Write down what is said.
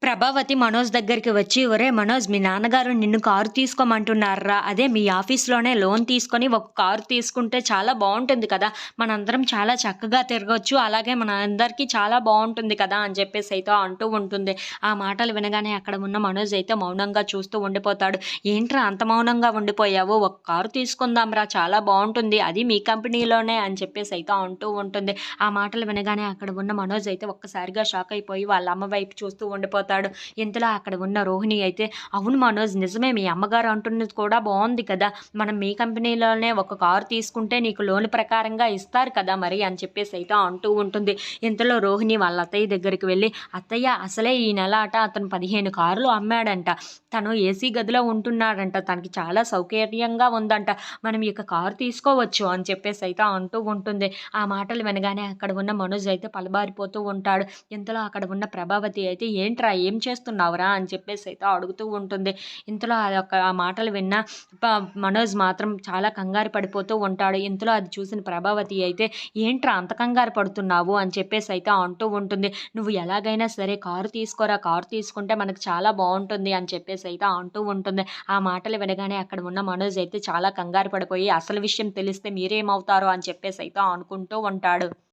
ప్రభావతి మనోజ్ దగ్గరికి వచ్చి, "ఒరేయ్ మనోజ్, మీ నాన్నగారు నిన్ను కారు తీసుకోమంటున్నార్రా! అదే మీ ఆఫీస్‌లోనే లోన్ తీసుకొని ఒక కారు తీసుకుంటే చాలా బావుంటుంది కదా! మనందరం చాలా చక్కగా తిరగొచ్చు. అలాగే మనందరికీ చాలా బావుంటుంది కదా!" అని చెప్పేసైతే అంటూ ఉంటుంది. ఆ మాటలు వినగానే అక్కడ ఉన్న మనోజ్ అయితే మౌనంగా చూస్తూ ఉండిపోతాడు. "ఏంట్రా అంత మౌనంగా ఉండిపోయావు? ఒక కారు తీసుకుందాంరా, చాలా బావుంటుంది. అది మీ కంపెనీలోనే" అని చెప్పేసైతే అంటూ ఉంటుంది. ఆ మాటలు వినగానే అక్కడ ఉన్న మనోజ్ అయితే ఒక్కసారిగా షాక్ అయిపోయి వాళ్ళ అమ్మ వైపు చూస్తూ ఉండిపోతాడు. ఇంతలో అక్కడ ఉన్న రోహిణి అయితే, "అవును మనోజ్, నిజమే మీ అమ్మగారు అంటున్నది కూడా బావుంది కదా! మనం మీ కంపెనీలోనే ఒక కారు తీసుకుంటే నీకు లోన్ ప్రకారంగా ఇస్తారు కదా మరి" అని చెప్పేసైతే అంటూ ఉంటుంది. ఇంతలో రోహిణి వాళ్ళ అత్తయ్య దగ్గరికి వెళ్ళి, "అత్తయ్య, అసలే ఈ నెల అతను 15 కార్లు అమ్మాడంట. తను ఏసీ గదిలో ఉంటున్నాడంట. తనకి చాలా సౌకర్యంగా ఉందంట. మనం ఇక కారు తీసుకోవచ్చు" అని చెప్పేసైతే అంటూ ఉంటుంది. ఆ మాటలు వినగానే అక్కడ ఉన్న మనోజ్ అయితే పలబారిపోతూ ఉంటాడు. ఇంతలో అక్కడ ఉన్న ప్రభావతి అయితే, "ఏంట్రా, ఏం చేస్తున్నావురా?" అని చెప్పేసైతే అడుగుతూ ఉంటుంది. ఇంతలో ఆ మాటలు విన్న ప మనోజ్ మాత్రం చాలా కంగారు పడిపోతూ ఉంటాడు. ఇంతలో అది చూసిన ప్రభావతి అయితే, "ఏంట్రా అంత కంగారు పడుతున్నావు?" అని చెప్పేసైతే అంటూ ఉంటుంది. "నువ్వు ఎలాగైనా సరే కారు తీసుకోరా! కారు తీసుకుంటే మనకు చాలా బావుంటుంది" అని చెప్పేసైతే అంటూ ఉంటుంది. ఆ మాటలు వినగానే అక్కడ ఉన్న మనోజ్ అయితే చాలా కంగారు పడిపోయి, అసలు విషయం తెలిస్తే మీరేమవుతారో అని చెప్పేసైతే అనుకుంటూ ఉంటాడు.